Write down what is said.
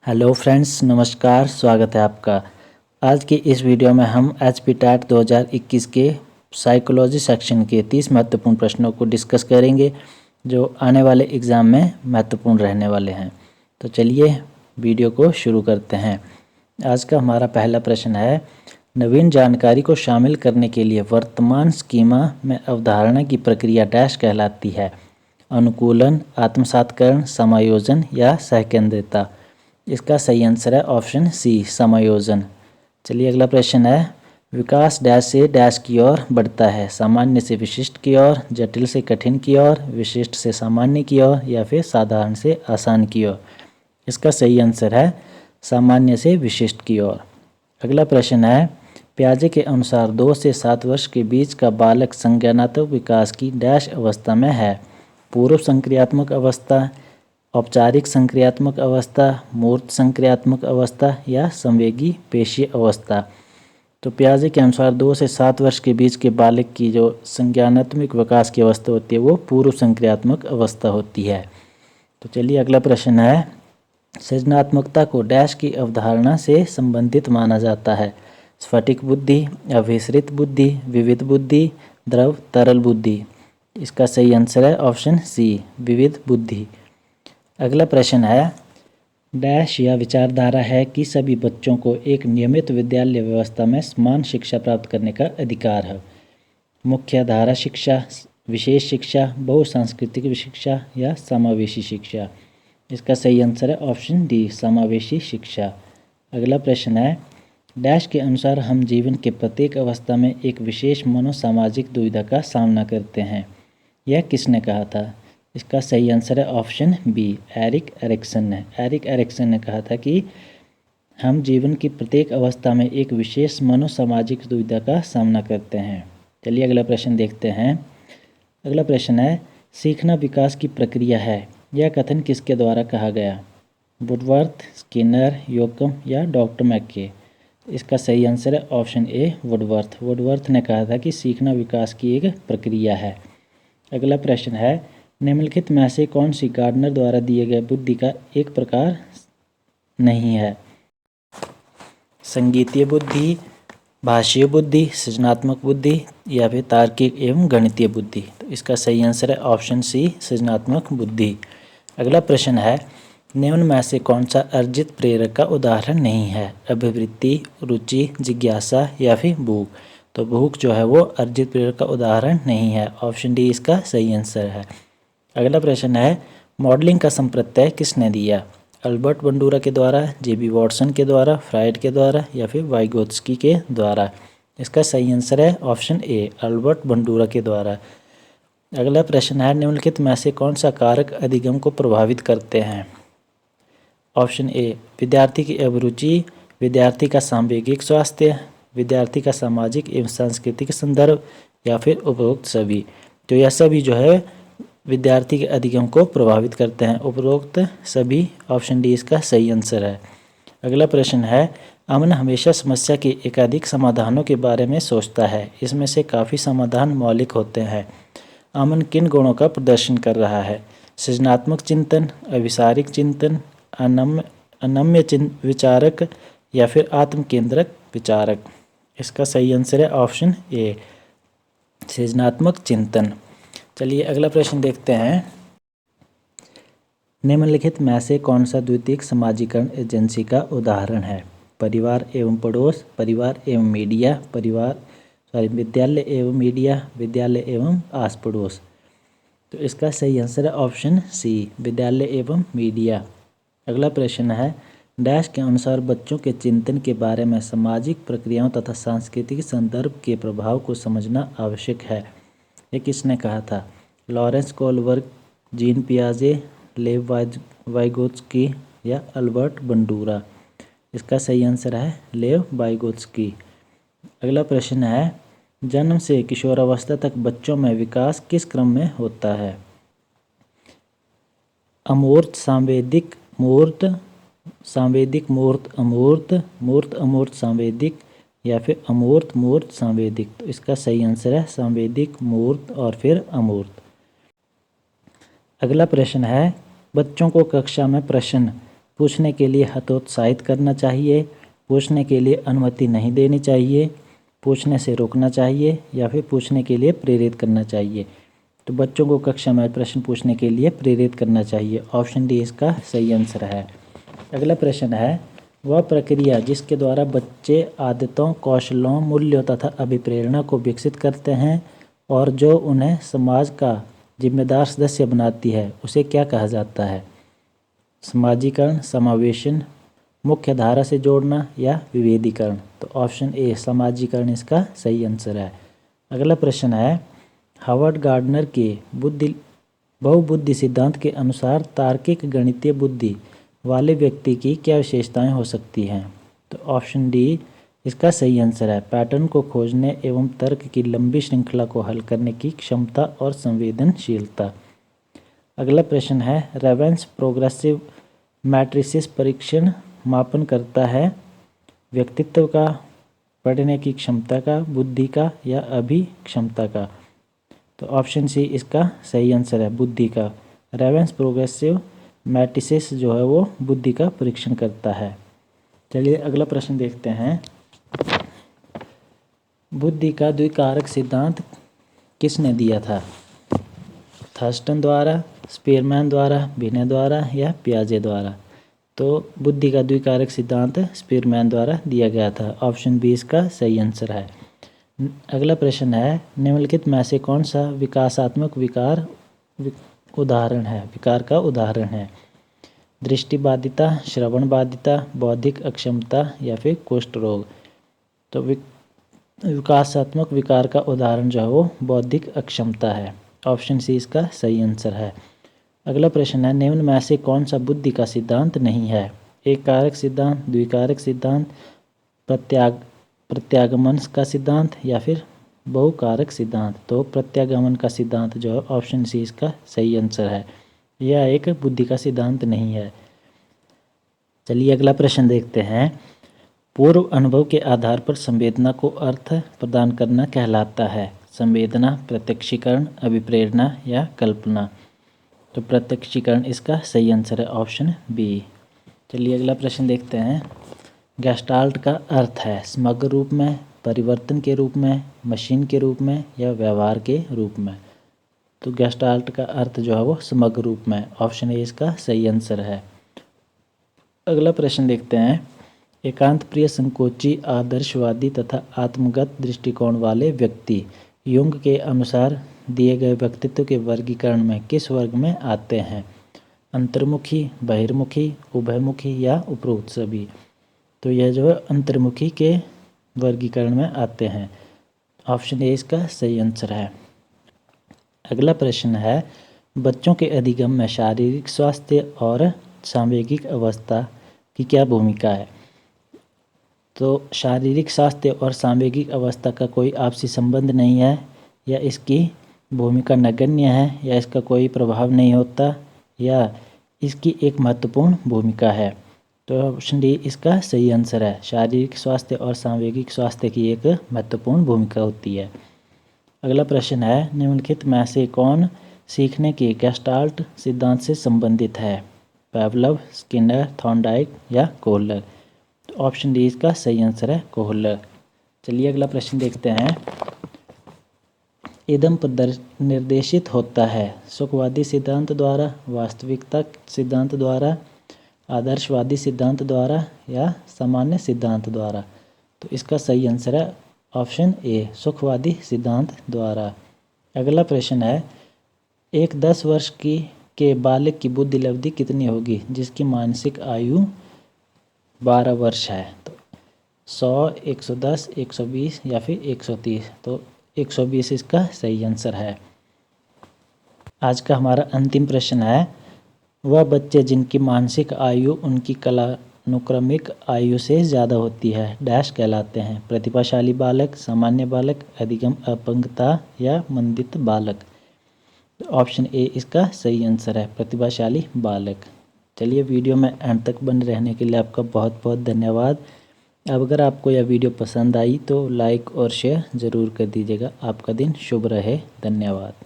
Hello friends, नमस्कार। स्वागत है आपका। आज की इस वीडियो में हम एचपी टैट 2021 के साइकोलॉजी सेक्शन के 30 महत्वपूर्ण प्रश्नों को डिस्कस करेंगे जो आने वाले एग्ज़ाम में महत्वपूर्ण रहने वाले हैं। तो चलिए वीडियो को शुरू करते हैं। आज का हमारा पहला प्रश्न है, नवीन जानकारी को शामिल करने के लिए वर्तमान स्कीमा में अवधारणा की प्रक्रिया डैश कहलाती है। अनुकूलन, आत्मसातकरण, समायोजन या सहकेंद्रिता। इसका सही आंसर है ऑप्शन सी, समायोजन। चलिए अगला प्रश्न है, विकास डैश से डैश की ओर बढ़ता है। सामान्य से विशिष्ट की ओर, जटिल से कठिन की ओर, विशिष्ट से सामान्य की ओर या फिर साधारण से आसान की ओर। इसका सही आंसर है सामान्य से विशिष्ट की ओर। अगला प्रश्न है, पियाजे के अनुसार 2 से 7 वर्ष के बीच का बालक संज्ञानात्मक विकास की डैश अवस्था में है। पूर्व संक्रियात्मक अवस्था, औपचारिक संक्रियात्मक अवस्था, मूर्त संक्रियात्मक अवस्था या संवेगी पेशीय अवस्था। तो पियाजे के अनुसार 2 से 7 वर्ष के बीच के बालक की जो संज्ञानात्मक विकास की अवस्था होती है वो पूर्व संक्रियात्मक अवस्था होती है। तो चलिए अगला प्रश्न है, सृजनात्मकता को डैश की अवधारणा से संबंधित माना जाता है। स्फटिक बुद्धि, अभिसरित बुद्धि, विविध बुद्धि, द्रव तरल बुद्धि। इसका सही आंसर है ऑप्शन सी, विविध बुद्धि। अगला प्रश्न है, डैश या विचारधारा है कि सभी बच्चों को एक नियमित विद्यालय व्यवस्था में समान शिक्षा प्राप्त करने का अधिकार है। मुख्य धारा शिक्षा, विशेष शिक्षा, बहुसांस्कृतिक शिक्षा या समावेशी शिक्षा। इसका सही आंसर है ऑप्शन डी, समावेशी शिक्षा। अगला प्रश्न है, डैश के अनुसार हम जीवन के प्रत्येक अवस्था में एक विशेष मनोसामाजिक दुविधा का सामना करते हैं। यह किसने कहा था? इसका सही आंसर है ऑप्शन बी, एरिक एरिक्सन ने। एरिक एरिक्सन ने कहा था कि हम जीवन की प्रत्येक अवस्था में एक विशेष मनोसामाजिक दुविधा का सामना करते हैं। चलिए अगला प्रश्न देखते हैं। अगला प्रश्न है, सीखना विकास की प्रक्रिया है। यह कथन किसके द्वारा कहा गया? वुडवर्थ, स्किनर, योकम या डॉक्टर मैके। इसका सही आंसर है ऑप्शन ए, वुडवर्थ। वुडवर्थ ने कहा था कि सीखना विकास की एक प्रक्रिया है। अगला प्रश्न है, निम्नलिखित में से कौन सी गार्डनर द्वारा दिए गए बुद्धि का एक प्रकार नहीं है? संगीतीय बुद्धि, भाषीय बुद्धि, सृजनात्मक बुद्धि या फिर तार्किक एवं गणितीय बुद्धि। तो इसका सही आंसर है ऑप्शन सी, सृजनात्मक बुद्धि। अगला प्रश्न है, निम्न में से कौन सा अर्जित प्रेरक का उदाहरण नहीं है? अभिवृत्ति, रुचि, जिज्ञासा या फिर भूख। तो भूख जो है वो अर्जित प्रेरक का उदाहरण नहीं है। ऑप्शन डी इसका सही आंसर है। अगला प्रश्न है, मॉडलिंग का संप्रत्यय किसने दिया? अल्बर्ट बंडूरा के द्वारा, जेबी वॉटसन के द्वारा, फ्राइड के द्वारा या फिर वाइगोत्स्की के द्वारा। इसका सही आंसर है ऑप्शन ए, अल्बर्ट बंडूरा के द्वारा। अगला प्रश्न है, निम्नलिखित में से कौन सा कारक अधिगम को प्रभावित करते हैं? ऑप्शन ए, विद्यार्थी की अभिरुचि, विद्यार्थी का सांवेगिक स्वास्थ्य, विद्यार्थी का सामाजिक एवं सांस्कृतिक संदर्भ या फिर उपरोक्त सभी। तो यह सभी जो है विद्यार्थी के अधिगम को प्रभावित करते हैं। उपरोक्त सभी, ऑप्शन डी इसका सही आंसर है। अगला प्रश्न है, अमन हमेशा समस्या के एकाधिक समाधानों के बारे में सोचता है। इसमें से काफ़ी समाधान मौलिक होते हैं। अमन किन गुणों का प्रदर्शन कर रहा है? सृजनात्मक चिंतन, अविसारिक चिंतन, अनम्य विचारक या फिर आत्मकेंद्रक विचारक। इसका सही आंसर है ऑप्शन ए, सृजनात्मक चिंतन। चलिए अगला प्रश्न देखते हैं। निम्नलिखित में से कौन सा द्वितीयक समाजीकरण एजेंसी का उदाहरण है? परिवार एवं पड़ोस, परिवार एवं मीडिया, विद्यालय एवं मीडिया, विद्यालय एवं आस पड़ोस। तो इसका सही आंसर है ऑप्शन सी, विद्यालय एवं मीडिया। अगला प्रश्न है, डैश के अनुसार बच्चों के चिंतन के बारे में सामाजिक प्रक्रियाओं तथा सांस्कृतिक संदर्भ के प्रभाव को समझना आवश्यक है। ये किसने कहा था? लॉरेंस कोलबर्ग, जीन पियाजे, लेव वाइगोत्स्की या अल्बर्ट बंडूरा। इसका सही आंसर है लेव वाइगोत्स्की। अगला प्रश्न है, जन्म से किशोरावस्था तक बच्चों में विकास किस क्रम में होता है? अमूर्त सांवेदिक मूर्त, सांवेदिक मूर्त अमूर्त, मूर्त अमूर्त सांवेदिक या फिर अमूर्त मूर्त सांवेदिक। तो इसका सही आंसर है सांवेदिक, मूर्त और फिर अमूर्त। अगला प्रश्न है, बच्चों को कक्षा में प्रश्न पूछने के लिए हतोत्साहित करना चाहिए, पूछने के लिए अनुमति नहीं देनी चाहिए, पूछने से रोकना चाहिए या फिर पूछने के लिए प्रेरित करना चाहिए। तो बच्चों को कक्षा में प्रश्न पूछने के लिए प्रेरित करना चाहिए। ऑप्शन डी इसका सही आंसर है। अगला प्रश्न है, वह प्रक्रिया जिसके द्वारा बच्चे आदतों, कौशलों, मूल्यों तथा अभिप्रेरणा को विकसित करते हैं और जो उन्हें समाज का जिम्मेदार सदस्य बनाती है, उसे क्या कहा जाता है? समाजीकरण, समावेशन, मुख्य धारा से जोड़ना या विभेदीकरण। तो ऑप्शन ए समाजीकरण इसका सही आंसर है। अगला प्रश्न है, हावर्ड गार्डनर के बहुबुद्धि सिद्धांत के अनुसार तार्किक गणितीय बुद्धि वाले व्यक्ति की क्या विशेषताएं हो सकती हैं? तो ऑप्शन डी इसका सही आंसर है। पैटर्न को खोजने एवं तर्क की लंबी श्रृंखला को हल करने की क्षमता और संवेदनशीलता। अगला प्रश्न है, रेवेंस प्रोग्रेसिव मैट्रिसेस परीक्षण मापन करता है व्यक्तित्व का, पढ़ने की क्षमता का, बुद्धि का या अभिक्षमता का। तो ऑप्शन सी इसका सही आंसर है, बुद्धि का। रेवेंस प्रोग्रेसिव मैट्रिसेस जो है वो बुद्धि का परीक्षण करता है। चलिए अगला प्रश्न देखते हैं, बुद्धि का द्विकारक सिद्धांत किसने दिया था? थर्स्टन द्वारा, स्पीरमैन द्वारा, बिने द्वारा या पियाजे द्वारा। तो बुद्धि का द्विकारक सिद्धांत स्पीरमैन द्वारा दिया गया था। ऑप्शन बी इसका सही आंसर है। अगला प्रश्न है, निम्नलिखित में से कौन सा विकासात्मक विकार का उदाहरण है? दृष्टिबाधिता, श्रवण बाधिता, बौद्धिक अक्षमता या फिर कुष्ठ रोग। तो विकासात्मक विकार का उदाहरण जो है वो बौद्धिक अक्षमता है। ऑप्शन सी इसका सही आंसर है। अगला प्रश्न है, निम्न में से कौन सा बुद्धि का सिद्धांत नहीं है? एक कारक सिद्धांत, द्विकारक सिद्धांत, प्रत्यागमन का सिद्धांत या फिर बहुकारक सिद्धांत। तो प्रत्यागमन का सिद्धांत जो है ऑप्शन सी इसका सही आंसर है। यह एक बुद्धि का सिद्धांत नहीं है। चलिए अगला प्रश्न देखते हैं, पूर्व अनुभव के आधार पर संवेदना को अर्थ प्रदान करना कहलाता है? संवेदना, प्रत्यक्षीकरण, अभिप्रेरणा या कल्पना। तो प्रत्यक्षीकरण इसका सही आंसर है, ऑप्शन बी। चलिए अगला प्रश्न देखते हैं, गेस्टाल्ट का अर्थ है समग्र रूप में, परिवर्तन के रूप में, मशीन के रूप में या व्यवहार के रूप में। तो गेस्टाल्ट का अर्थ जो है वो समग्र रूप में। ऑप्शन ए इसका सही आंसर है। अगला प्रश्न देखते हैं, एकांत प्रिय, संकोची, आदर्शवादी तथा आत्मगत दृष्टिकोण वाले व्यक्ति युंग के अनुसार दिए गए व्यक्तित्व के वर्गीकरण में किस वर्ग में आते हैं? अंतर्मुखी, बहिर्मुखी, उभयमुखी या उपरोक्त सभी। तो यह जो है अंतर्मुखी के वर्गीकरण में आते हैं। ऑप्शन ए इसका सही आंसर है। अगला प्रश्न है, बच्चों के अधिगम में शारीरिक स्वास्थ्य और सांवेगिक अवस्था की क्या भूमिका है? तो शारीरिक स्वास्थ्य और सांवेगिक अवस्था का कोई आपसी संबंध नहीं है, या इसकी भूमिका नगण्य है, या इसका कोई प्रभाव नहीं होता, या इसकी एक महत्वपूर्ण भूमिका है। तो ऑप्शन डी इसका सही आंसर है। शारीरिक स्वास्थ्य और सांवेगिक स्वास्थ्य की एक महत्वपूर्ण भूमिका होती है। अगला प्रश्न है, निम्नलिखित में से कौन सीखने के गेस्टाल्ट सिद्धांत से संबंधित है? पावलोव, स्किनर, थॉर्नडाइक या कोहलर। तो ऑप्शन डी इसका सही आंसर है, कोहलर। चलिए अगला प्रश्न देखते हैं, इदम निर्देशित होता है सुखवादी सिद्धांत द्वारा, वास्तविकता सिद्धांत द्वारा, आदर्शवादी सिद्धांत द्वारा या सामान्य सिद्धांत द्वारा। तो इसका सही आंसर है ऑप्शन ए, सुखवादी सिद्धांत द्वारा। अगला प्रश्न है, एक 10 वर्ष के बालक की बुद्धि अवधि कितनी होगी जिसकी मानसिक आयु 12 वर्ष है? तो 100, 110, 120 या फिर 130। तो 120 इसका सही आंसर है। आज का हमारा अंतिम प्रश्न है, वह बच्चे जिनकी मानसिक आयु उनकी कालानुक्रमिक आयु से ज़्यादा होती है डैश कहलाते हैं? प्रतिभाशाली बालक, सामान्य बालक, अधिगम अपंगता या मंदित बालक। ऑप्शन ए इसका सही आंसर है, प्रतिभाशाली बालक। चलिए वीडियो में अंत तक बने रहने के लिए आपका बहुत बहुत धन्यवाद। अब अगर आपको यह वीडियो पसंद आई तो लाइक और शेयर ज़रूर कर दीजिएगा। आपका दिन शुभ रहे। धन्यवाद।